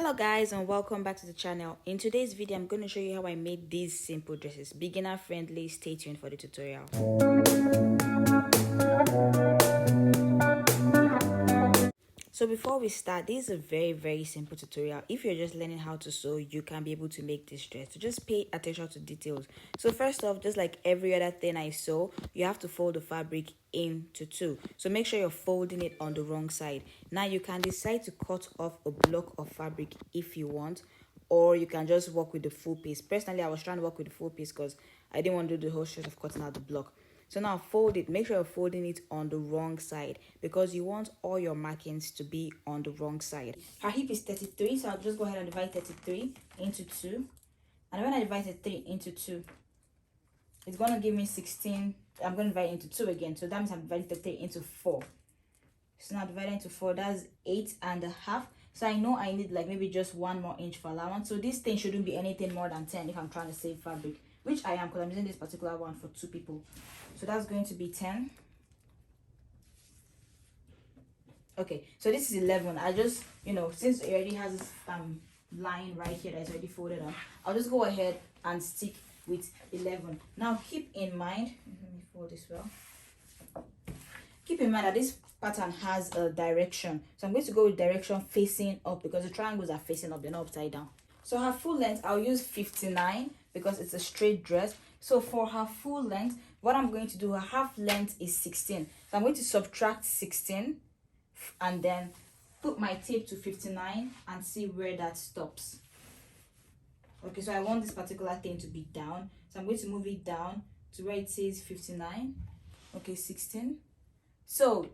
Hello guys and welcome back to the channel. In today's video I'm going to show you how I made these simple dresses, beginner friendly. Stay tuned for the tutorial. So before we start, this is a very simple tutorial. If you're just learning how to sew, you can be able to make this dress. So just pay attention to details. So first off, just like every other thing I sew, you have to fold the fabric into two. So make sure you're folding it on the wrong side. Now you can decide to cut off a block of fabric if you want, or you can just work with the full piece. Personally, I was trying to work with the full piece because I didn't want to do the whole stress of cutting out the block. So now fold it. Make sure you're folding it on the wrong side because you want all your markings to be on the wrong side. Her hip is 33, so I'll just go ahead and divide 33 into 2. And when I divide 33 into 2, it's going to give me 16. I'm going to divide it into 2 again. So that means I'm dividing 33 into 4. So now divided into 4, that's 8.5. So I know I need like maybe just 1 more inch for allowance. So this thing shouldn't be anything more than 10 if I'm trying to save fabric, which I am because I'm using this particular one for 2 people. So that's going to be 10. Okay, so this is 11. I just, since it already has this line right here that's already folded on, I'll just go ahead and stick with 11. Now keep in mind, let me fold this well. Keep in mind that this pattern has a direction. So I'm going to go with direction facing up because the triangles are facing up, they're not upside down. So her full length, I'll use 59 because it's a straight dress. So for her full length, what I'm going to do, her half length is 16. So I'm going to subtract 16 and then put my tape to 59 and see where that stops. Okay, so I want this particular thing to be down. So I'm going to move it down to where it says 59. Okay, 16. So,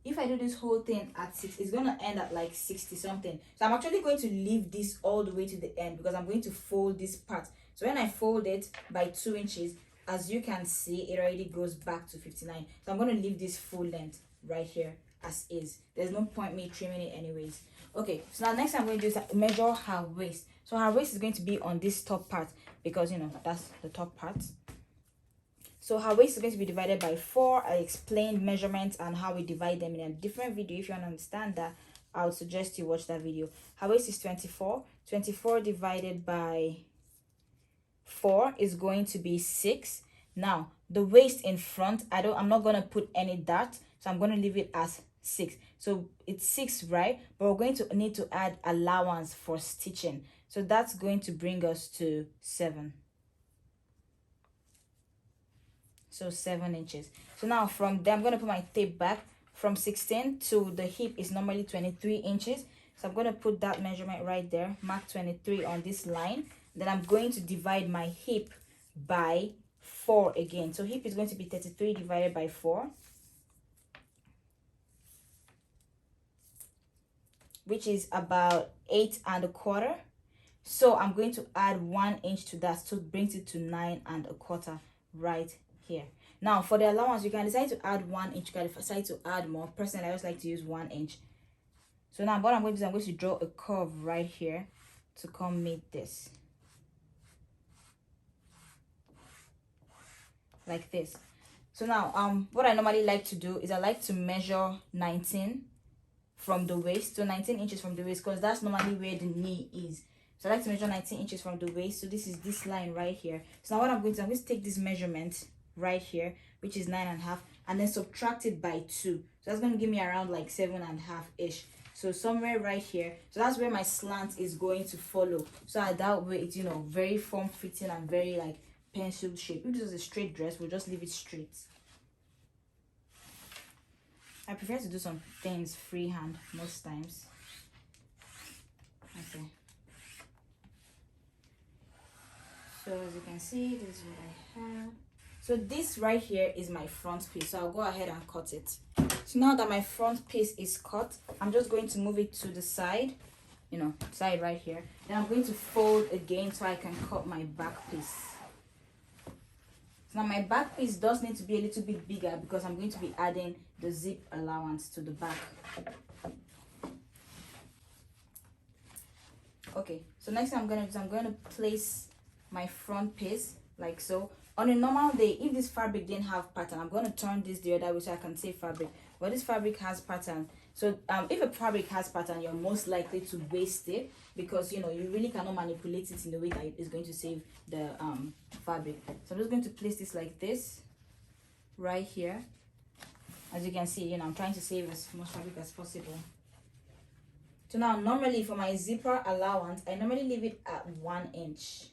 if I do this whole thing at 6, it's going to end at like 60 something. So I'm actually going to leave this all the way to the end because I'm going to fold this part. So when I fold it by 2 inches, as you can see, it already goes back to 59. So I'm going to leave this full length right here as is. There's no point me trimming it anyways. Okay, so now next I'm going to do is measure her waist. So her waist is going to be on this top part because, that's the top part. So her waist is going to be divided by 4. I explained measurements and how we divide them in a different video. If you want to understand that, I would suggest you watch that video. Her waist is 24. 24 divided by 4 is going to be 6. Now, the waist in front, I'm not going to put any dot, so I'm going to leave it as 6. So it's 6, right? But we're going to need to add allowance for stitching. So that's going to bring us to 7. So 7 inches. So now from there, I'm going to put my tape back. From 16 to the hip is normally 23 inches. So I'm going to put that measurement right there. Mark 23 on this line. Then I'm going to divide my hip by 4 again. So hip is going to be 33 divided by 4. Which is about 8.25. So I'm going to add 1 inch to that. So it brings it to 9.25 right here. Now for the allowance, you can decide to add 1 inch, you can decide to add more. Personally, I just like to use 1 inch. So now what I'm going to do is I'm going to draw a curve right here to come meet this, like this. So now what I normally like to do is I like to measure 19 from the waist, so 19 inches from the waist, because that's normally where the knee is. So I like to measure 19 inches from the waist. So this is this line right here. So now what I'm going to take this measurement right here, which is 9.5, and then subtract it by 2. So that's going to give me around like 7.5 ish. So somewhere right here. So that's where my slant is going to follow. So that way it's very form fitting and very like pencil shape. If this is a straight dress, we'll just leave it straight. I prefer to do some things freehand most times. Okay. So as you can see, this is what I have. So this right here is my front piece. So I'll go ahead and cut it. So now that my front piece is cut, I'm just going to move it to the side, side right here. Then I'm going to fold again so I can cut my back piece. So now my back piece does need to be a little bit bigger because I'm going to be adding the zip allowance to the back. Okay, so next thing I'm going to do is I'm going to place my front piece like so. On a normal day, if this fabric didn't have pattern, I'm going to turn this the other way so I can save fabric. But this fabric has pattern, So if a fabric has pattern, you're most likely to waste it, because you really cannot manipulate it in a way that is going to save the fabric. So I'm just going to place this like this right here. As you can see, I'm trying to save as much fabric as possible. So now normally for my zipper allowance, I normally leave it at 1 inch.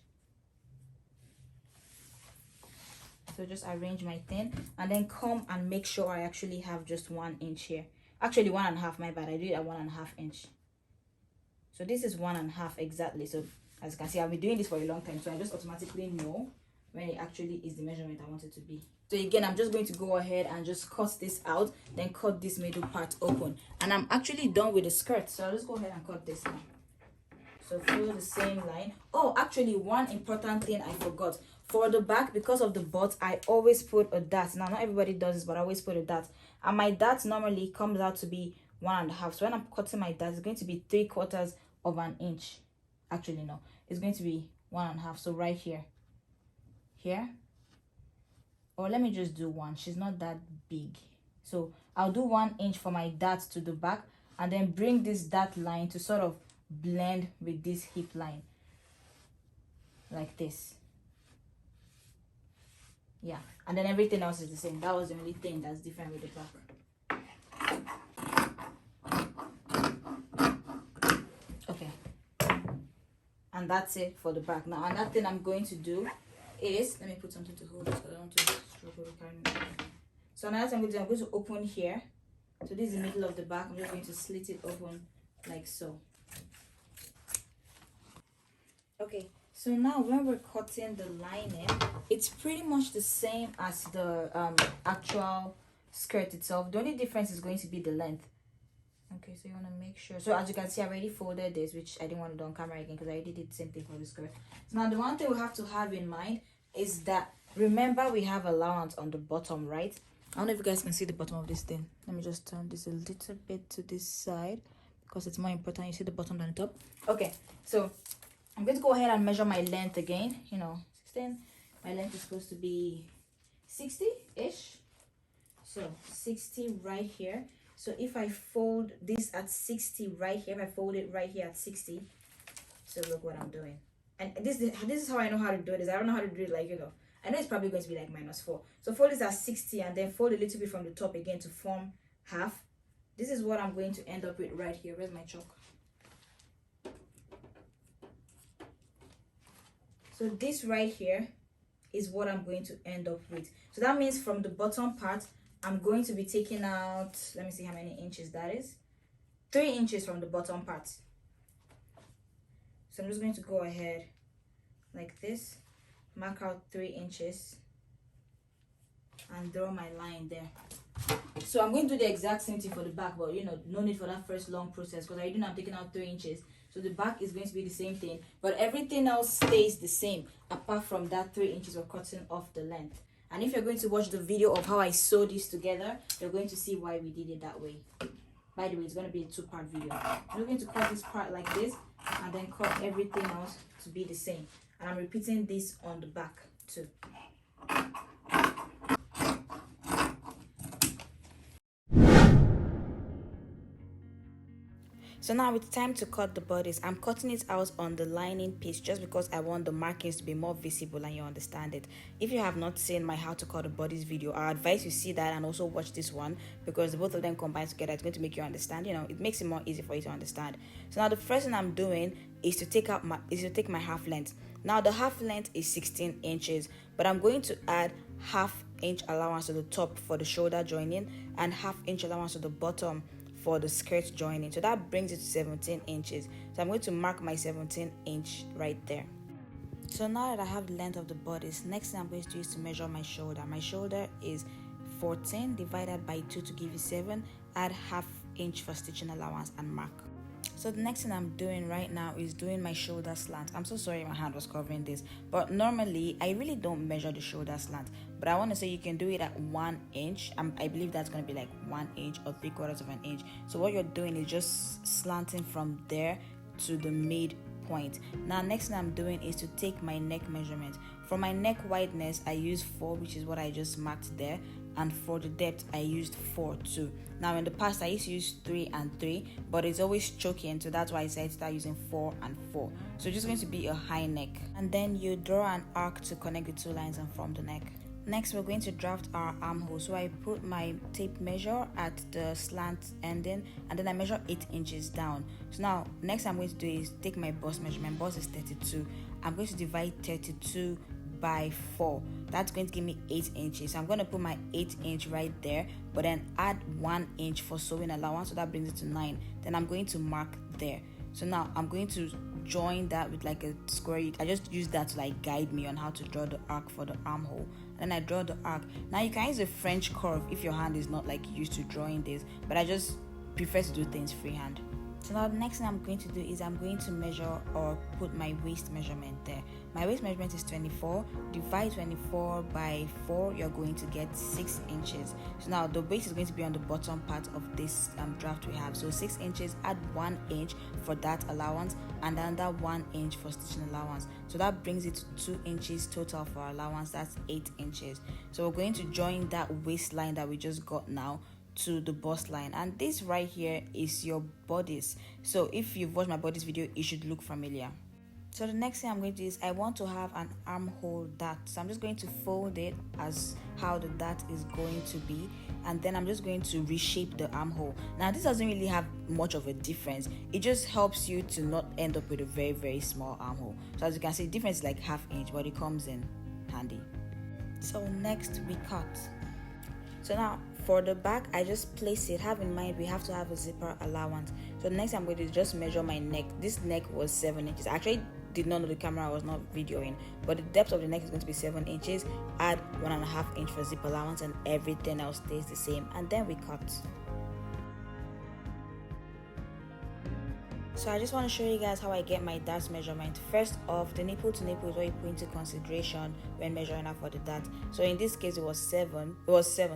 So just arrange my thing and then come and make sure I actually have just 1 inch here. Actually 1.5, my bad. I do it at 1.5 inch. So this is 1.5 exactly. So as you can see, I've been doing this for a long time, so I just automatically know when it actually is the measurement I want it to be. So again, I'm just going to go ahead and just cut this out, then cut this middle part open. And I'm actually done with the skirt, so I'll just go ahead and cut this now. So follow the same line. Oh, actually one important thing I forgot. For the back, because of the butt, I always put a dart. Now not everybody does this, but I always put a dart. And my dart normally comes out to be 1.5. So when I'm cutting my dart, it's going to be 3/4 of an inch. Actually no, it's going to be 1.5. So right here, or let me just do 1. She's not that big, so I'll do 1 inch for my dart to the back, and then bring this dart line to sort of blend with this hip line like this. Yeah, and then everything else is the same. That was the only thing that's different with the back. Okay, and that's it for the back. Now another thing I'm going to do is, let me put something to hold it so I don't want to struggle with carrying it. So another thing I'm going to open here. So this is the middle of the back. I'm just going to slit it open like so. Okay, so now when we're cutting the lining, it's pretty much the same as the actual skirt itself. The only difference is going to be the length. Okay, so you want to make sure. So as you can see, I already folded this, which I didn't want to do on camera again because I already did the same thing for the skirt. So now the one thing we have to have in mind is that, remember, we have allowance on the bottom, right? I don't know if you guys can see the bottom of this thing. Let me just turn this a little bit to this side because it's more important you see the bottom than the top. Okay, so I'm going to go ahead and measure my length again. 16. My length is supposed to be 60-ish. So 60 right here. So if I fold this at 60 right here, if I fold it right here at 60, so look what I'm doing. And this is how I know how to do this. I don't know how to do it like, I know it's probably going to be like -4. So fold this at 60 and then fold a little bit from the top again to form half. This is what I'm going to end up with right here. Where's my chalk? So this right here is what I'm going to end up with. So that means from the bottom part, I'm going to be taking out, let me see how many inches that is. 3 inches from the bottom part. So I'm just going to go ahead like this, mark out 3 inches, and draw my line there. So I'm going to do the exact same thing for the back, but no need for that first long process because I do know I'm taking out 3 inches. So the back is going to be the same thing, but everything else stays the same apart from that 3 inches we're cutting off the length. And if you're going to watch the video of how I sew this together, you're going to see why we did it that way. By the way, it's going to be a 2-part video. I'm going to cut this part like this and then cut everything else to be the same. And I'm repeating this on the back too. So now it's time to cut the bodice. I'm cutting it out on the lining piece just because I want the markings to be more visible and you understand it. If you have not seen my how to cut a bodice video, I advise you see that and also watch this one because both of them combined together is going to make you understand. It makes it more easy for you to understand. So now the first thing I'm doing is to take my half length. Now the half length is 16 inches, but I'm going to add half inch allowance to the top for the shoulder joining and half inch allowance to the bottom for the skirt joining. So that brings it to 17 inches. So I'm going to mark my 17 inch right there. So now that I have the length of the bodice, next thing I'm going to do is to measure my shoulder. My shoulder is 14 divided by 2 to give you 7. Add half inch for stitching allowance and mark. So the next thing I'm doing right now is doing my shoulder slant. I'm so sorry my hand was covering this, but normally I really don't measure the shoulder slant, but I want to say you can do it at 1 inch. I believe that's going to be like 1 inch or 3/4 of an inch. So what you're doing is just slanting from there to the midpoint. Now next thing I'm doing is to take my neck measurement. For my neck wideness, I use 4, which is what I just marked there, and for the depth I used 4 too. Now in the past I used to use 3 and 3, but it's always choking, so that's why I decided to start using 4 and 4. So it's just going to be a high neck, and then you draw an arc to connect the 2 lines and form the neck. Next, we're going to draft our armhole. So I put my tape measure at the slant ending, and then I measure 8 inches down. So now, next I'm going to do is take my bust measurement. Bust is 32. I'm going to divide 32 by 4. That's going to give me 8 inches. So I'm going to put my 8 inch right there, but then add 1 inch for sewing allowance, so that brings it to 9. Then I'm going to mark there. So now I'm going to join that with like a square. I just use that to like guide me on how to draw the arc for the armhole. And I draw the arc. Now you can use a French curve if your hand is not like used to drawing this, but I just prefer to do things freehand. So now the next thing I'm going to do is I'm going to measure or put my waist measurement there. My waist measurement is 24. Divide 24 by 4, you're going to get 6 inches. So now the waist is going to be on the bottom part of this draft we have. So 6 inches, add 1 inch for that allowance, and another 1 inch for stitching allowance. So that brings it to 2 inches total for allowance. That's 8 inches. So we're going to join that waistline that we just got now to the bust line, and this right here is your bodice. So if you've watched my bodice video, it should look familiar. So the next thing I'm going to do is I want to have an armhole dart. So I'm just going to fold it as how the dart is going to be, and then I'm just going to reshape the armhole. Now this doesn't really have much of a difference. It just helps you to not end up with a very, very small armhole. So as you can see, the difference is like ½ inch, but it comes in handy. So next we cut. So now for the back, I just place it. Have in mind we have to have a zipper allowance. So the next thing I'm going to do is just measure my neck. This neck was 7 inches. I actually did not know the camera, I was not videoing, but the depth of the neck is going to be 7 inches. Add 1.5 inch for zip allowance, and everything else stays the same, and then we cut. So I just want to show you guys how I get my dart measurement. First off, the nipple to nipple is what you put into consideration when measuring out for the dart. So in this case, it was 7.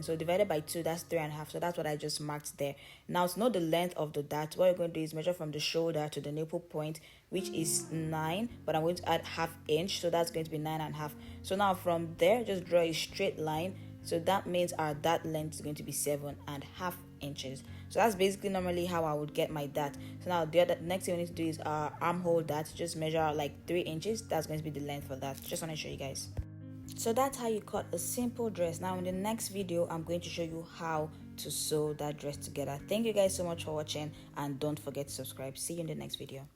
So divided by 2, that's 3.5. So that's what I just marked there. Now to know the length of the dart, what you're going to do is measure from the shoulder to the nipple point, which is 9, but I'm going to add ½ inch, so that's going to be 9.5. So now from there, just draw a straight line. So that means our dart length is going to be 7.5 inches. So that's basically normally how I would get my dart. So now the next thing we need to do is our armhole dart. Just measure like 3 inches. That's going to be the length for that. Just want to show you guys. So that's how you cut a simple dress. Now in the next video, I'm going to show you how to sew that dress together. Thank you guys so much for watching, and don't forget to subscribe. See you in the next video.